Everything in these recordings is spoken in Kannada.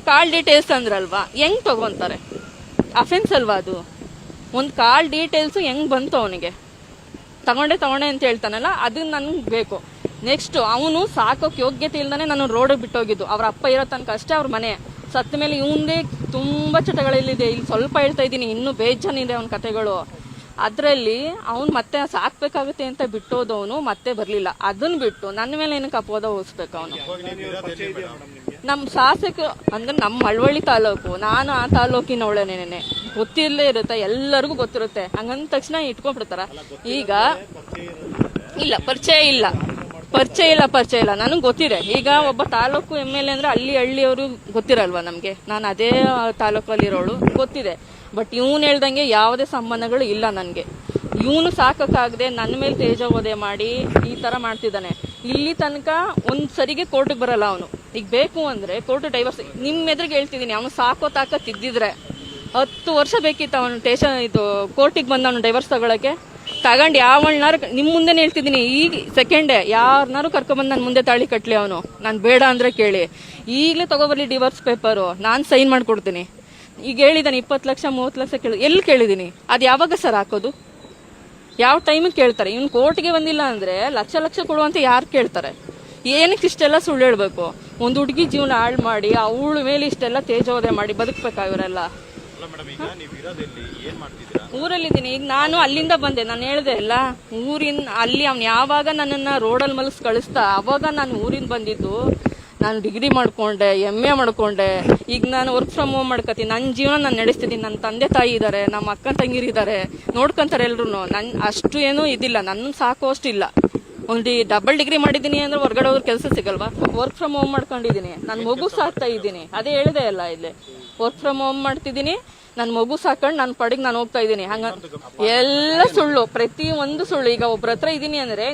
ಕಾಲ್ ಡೀಟೇಲ್ಸ್ ಅಂದ್ರಲ್ವಾ, ಹೆಂಗ್ ತಗೊಂತಾರೆ? ಅಫೆನ್ಸ್ ಅಲ್ವಾ ಅದು? ಒಂದು ಕಾಲ್ ಡೀಟೇಲ್ಸು ಹೆಂಗ್ ಬಂತು ಅವನಿಗೆ? ತಗೊಂಡೆ ಅಂತ ಹೇಳ್ತಾನಲ್ಲ, ಅದು ನನ್ಗೆ ಬೇಕು. ನೆಕ್ಸ್ಟ್ ಅವನು ಸಾಕೋಕ್ ಯೋಗ್ಯತೆ ಇಲ್ದಾನೆ ನಾನು ರೋಡ್ ಬಿಟ್ಟೋಗಿದ್ದು. ಅವ್ರ ಅಪ್ಪ ಇರೋ ತನಕ ಅಷ್ಟೇ ಅವ್ರ ಮನೆ. ಸತ್ತ ಮೇಲೆ ಇವಂದೇ ತುಂಬಾ ಚಟಗಳಿದೆ. ಇಲ್ಲಿ ಸ್ವಲ್ಪ ಹೇಳ್ತಾ ಇದ್ದೀನಿ, ಇನ್ನೂ ಬೇಜಾನಿದೆ ಅವನ ಕತೆಗಳು. ಅದರಲ್ಲಿ ಅವ್ನು ಮತ್ತೆ ಸಾಕ್ಬೇಕಾಗುತ್ತೆ ಅಂತ ಬಿಟ್ಟೋದವನು ಮತ್ತೆ ಬರ್ಲಿಲ್ಲ. ಅದನ್ನ ಬಿಟ್ಟು ನನ್ನ ಮೇಲೆ ಏನಕ್ಕೆ ಅಪವಾದ ಹೋಗಿಸ್ಬೇಕು ಅವನು? ನಮ್ಮ ಶಾಸಕ ಅಂದ್ರೆ ನಮ್ಮ ಮಳವಳ್ಳಿ ತಾಲೂಕು, ನಾನು ಆ ತಾಲೂಕಿನವಳೇನೇನೆ, ಗೊತ್ತಿರಲೇ ಇರುತ್ತೆ, ಎಲ್ಲರಿಗೂ ಗೊತ್ತಿರುತ್ತೆ. ಹಂಗಂದ ತಕ್ಷಣ ಇಟ್ಕೊಂಡ್ಬಿಡ್ತಾರ. ಈಗ ಇಲ್ಲ ಪರಿಚಯ ಇಲ್ಲ ನನಗೆ ಗೊತ್ತಿದೆ. ಈಗ ಒಬ್ಬ ತಾಲೂಕು MLA ಅಂದ್ರೆ ಹಳ್ಳಿಯವರು ಗೊತ್ತಿರಲ್ವಾ ನಮ್ಗೆ? ನಾನು ಅದೇ ತಾಲೂಕಲ್ಲಿರೋಳು, ಗೊತ್ತಿದೆ. ಬಟ್ ಇವನು ಹೇಳ್ದಂಗೆ ಯಾವುದೇ ಸಂಬಂಧಗಳು ಇಲ್ಲ ನನಗೆ. ಇವನು ಸಾಕಾಗದೆ ನನ್ನ ಮೇಲೆ ತೇಜೋವಧೆ ಮಾಡಿ ಈ ತರ ಮಾಡ್ತಿದ್ದಾನೆ. ಇಲ್ಲಿ ತನಕ ಒಂದ್ ಸರಿಗೆ ಕೋರ್ಟ್ಗೆ ಬರಲ್ಲ ಅವನು. ಈಗ ಬೇಕು ಅಂದ್ರೆ ಕೋರ್ಟ್ ಡೈವರ್ಸ್, ನಿಮ್ ಎದುರಿಗೆ ಹೇಳ್ತಿದ್ದೀನಿ, ಅವನು ಸಾಕೋ ತಾಕತ್ತಿದ್ದಿದ್ರೆ 10 ವರ್ಷ ಬೇಕಿತ್ತು ಅವನು ಕೋರ್ಟಿಗೆ ಬಂದ ಅವನು ಡೈವರ್ಸ್ ತಗೊಳಕ್ಕೆ. ತಗೊಂಡು ಯಾವಳ್ನಾರು ನಿಮ್ ಮುಂದೆ ಹೇಳ್ತಿದ್ದೀನಿ, ಈಗ ಸೆಕೆಂಡೇ ಯಾರನ್ನಾರು ಕರ್ಕೊಂಡ್ಬಂದು ನನ್ನ ಮುಂದೆ ತಾಳಿ ಕಟ್ಲಿ ಅವನು. ನಾನು ಬೇಡ ಅಂದ್ರೆ ಕೇಳಿ, ಈಗಲೇ ತಗೋಬರ್ಲಿ ಡಿವೋರ್ಸ್ ಪೇಪರು, ನಾನು ಸೈನ್ ಮಾಡ್ಕೊಡ್ತೀನಿ. ಈಗ ಹೇಳಿದಾನೆ 20 ಲಕ್ಷ 30 ಲಕ್ಷ ಎಲ್ಲಿ ಕೇಳಿದೀನಿ? ಅದು ಯಾವಾಗ ಸರ್ ಹಾಕೋದು? ಯಾವ ಟೈಮಿಗೆ ಕೇಳ್ತಾರೆ? ಇವ್ನು ಕೋರ್ಟ್ಗೆ ಬಂದಿಲ್ಲ ಅಂದ್ರೆ ಲಕ್ಷ ಕೊಡುವಂತ ಯಾರು ಕೇಳ್ತಾರೆ? ಏನಕ್ಕೆ ಇಷ್ಟೆಲ್ಲ ಸುಳ್ಳು ಹೇಳ್ಬೇಕು? ಒಂದು ಹುಡುಗಿ ಜೀವನ ಹಾಳು ಮಾಡಿ ಅವಳ ಮೇಲೆ ಇಷ್ಟೆಲ್ಲ ತೇಜೋವಧೆ ಮಾಡಿ ಬದುಕ್ಬೇಕಾಗಿವರೆಲ್ಲ. ಊರಲ್ಲಿದ್ದೀನಿ. ಈಗ ನಾನು ಅಲ್ಲಿಂದ ಬಂದೆ, ನಾನು ಹೇಳ್ದೆ ಅಲ್ಲ, ಅಲ್ಲಿ ಅವ್ನು ಯಾವಾಗ ನನ್ನನ್ನ ರೋಡಲ್ಲಿ ಮಲಸ್ ಕಳಿಸ್ತಾ ಅವಾಗ ನಾನು ಊರಿಂದ ಬಂದಿದ್ದು. ನಾನು ಡಿಗ್ರಿ ಮಾಡ್ಕೊಂಡೆ, MA ಮಾಡ್ಕೊಂಡೆ. ಈಗ ನಾನು ವರ್ಕ್ ಫ್ರಮ್ ಹೋಮ್ ಮಾಡ್ಕೊತೀನಿ, ನನ್ನ ಜೀವನ ನಾನು ನಡೆಸ್ತಿದ್ದೀನಿ. ನನ್ನ ತಂದೆ ತಾಯಿ ಇದ್ದಾರೆ, ನಮ್ಮ ಅಕ್ಕ ತಂಗಿರಿದ್ದಾರೆ, ನೋಡ್ಕೊಂತಾರೆ ಎಲ್ರು. ಅಷ್ಟು ಏನೂ ಇದಿಲ್ಲ, ನನ್ನ ಸಾಕುವಷ್ಟು ಇಲ್ಲ. ಒಂದು ಡಬಲ್ ಡಿಗ್ರಿ ಮಾಡಿದ್ದೀನಿ ಅಂದ್ರೆ ಹೊರಗಡೆ ಹೋದ್ರೆ ಕೆಲಸ ಸಿಗಲ್ವಾ? ವರ್ಕ್ ಫ್ರಮ್ ಹೋಮ್ ಮಾಡ್ಕೊಂಡಿದ್ದೀನಿ, ನನ್ನ ಮಗು ಸಾಕ್ತಾ ಇದ್ದೀನಿ. ಅದೇ ಹೇಳಿದೆ ಅಲ್ಲ, ಇಲ್ಲಿ ವರ್ಕ್ ಫ್ರಮ್ ಹೋಮ್ ಮಾಡ್ತಿದ್ದೀನಿ, ನನ್ನ ಮಗು ಸಾಕೊಂಡು ನನ್ನ ಪಡಿಗೆ ನಾನು ಹೋಗ್ತಾ ಇದ್ದೀನಿ. ಹಂಗ ಎಲ್ಲ ಸುಳ್ಳು, ಪ್ರತಿ ಒಂದು ಸುಳ್ಳು. ಈಗ ಒಬ್ರ ಹತ್ರ ಇದೀನಿ ಅಂದ್ರೆ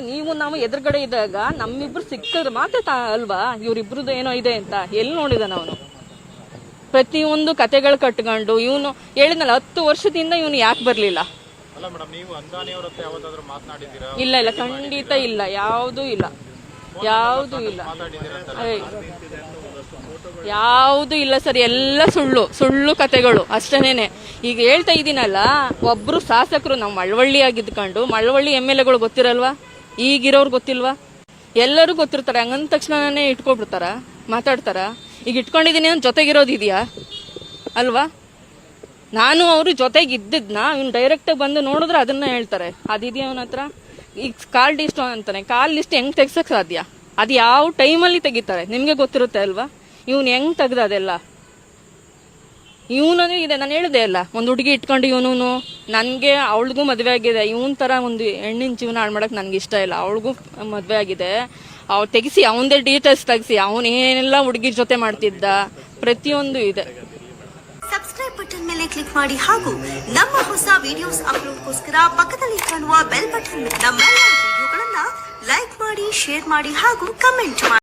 ನಾವು ಎದುರುಗಡೆ ಇದ್ದಾಗ ನಮ್ಮಿಬ್ರು ಸಿಕ್ಕಿದ್ರೆ ಮಾತ್ರ ಅಲ್ವಾ ಇವ್ರಿಬ್ರದ್ದು ಏನೋ ಇದೆ ಅಂತ. ಎಲ್ಲಿ ನೋಡಿದಾನ ಅವನು? ಪ್ರತಿಯೊಂದು ಕತೆಗಳು ಕಟ್ಕೊಂಡು ಇವನು ಹೇಳಿದ್ನಲ್ಲ 10 ವರ್ಷದಿಂದ ಇವನು ಯಾಕೆ ಬರ್ಲಿಲ್ಲ? ಇಲ್ಲ ಖಂಡಿತ ಇಲ್ಲ, ಯಾವ್ದೂ ಇಲ್ಲ ಸರ್. ಎಲ್ಲ ಸುಳ್ಳು ಕತೆಗಳು ಅಷ್ಟೇನೆ. ಈಗ ಹೇಳ್ತಾ ಇದೀನಲ್ಲ, ಒಬ್ರು ಶಾಸಕರು ನಾವು ಮಳವಳ್ಳಿ ಆಗಿದ್ಕೊಂಡು ಮಳವಳ್ಳಿ MLAಗಳು ಗೊತ್ತಿರಲ್ವಾ? ಈಗಿರೋರು ಗೊತ್ತಿಲ್ವಾ? ಎಲ್ಲರೂ ಗೊತ್ತಿರ್ತಾರೆ. ಹಂಗಂದ ತಕ್ಷಣನೇ ಇಟ್ಕೊಬಿಡ್ತಾರ, ಮಾತಾಡ್ತಾರ. ಈಗ ಇಟ್ಕೊಂಡಿದೀನಿ ಅಂತ ಜೊತೆಗಿರೋದಿದ್ಯಾ ಅಲ್ವಾ? ನಾನು ಅವ್ರ ಜೊತೆಗೆ ಇದ್ದಿದ್ನ ಇವ್ನು ಡೈರೆಕ್ಟ್ ಬಂದು ನೋಡಿದ್ರೆ ಅದನ್ನ ಹೇಳ್ತಾರೆ. ಅದಿದೆಯಾ ಅವನ ಹತ್ರ? ಈಗ ಕಾಲ್ ಲಿಸ್ಟ್ ಅಂತಾನೆ, ಕಾಲ್ ಲಿಸ್ಟ್ ಹೆಂಗ್ ತೆಗ್ಸಕ್ ಸಾಧ್ಯ? ಅದು ಯಾವ ಟೈಮಲ್ಲಿ ತೆಗಿತಾರೆ ನಿಮ್ಗೆ ಗೊತ್ತಿರುತ್ತೆ ಅಲ್ವಾ? ಇವನು ಹೆಂಗ್ ತೆಗ್ದ ಅದೆಲ್ಲ? ಇವನು ಇದೆ, ನಾನು ಹೇಳಿದೆ ಅಲ್ಲ, ಒಂದು ಹುಡುಗಿ ಇಟ್ಕೊಂಡು ಇವನು ನನ್ಗೆ ಅವಳಿಗೂ ಮದ್ವೆ ಆಗಿದೆ. ಇವನ್ ತರ ಒಂದು ಹೆಣ್ಣಿನ ಜೀವನ ಹಾಳು ಮಾಡಕ್ ನನ್ಗೆ ಇಷ್ಟ ಇಲ್ಲ. ಅವಳಿಗೂ ಮದ್ವೆ ಆಗಿದೆ. ಅವ್ಳು ತೆಗಿಸಿ, ಅವನದೇ ಡೀಟೇಲ್ಸ್ ತೆಗಿಸಿ, ಅವನೇನೆಲ್ಲ ಹುಡುಗಿ ಜೊತೆ ಮಾಡ್ತಿದ್ದ ಪ್ರತಿಯೊಂದು ಇದೆ. ಸಬ್ಸ್ಕ್ರೈಬ್ ಬಟನ್ ಮೇಲೆ ಕ್ಲಿಕ್ ಮಾಡಿ ಹಾಗೂ ನಮ್ಮ ಹೊಸ ವಿಡಿಯೋಸ್ ಅಪ್ಲೋಡ್ಗೋಸ್ಕರ ಪಕ್ಕದಲ್ಲಿ ಕಾಣುವ ಬೆಲ್ ಬಟನ್ ನಮ್ಮೆಲ್ಲ ವಿಡಿಯೋಗಳನ್ನ ಲೈಕ್ ಮಾಡಿ, ಶೇರ್ ಮಾಡಿ ಹಾಗೂ ಕಮೆಂಟ್ ಮಾಡಿ.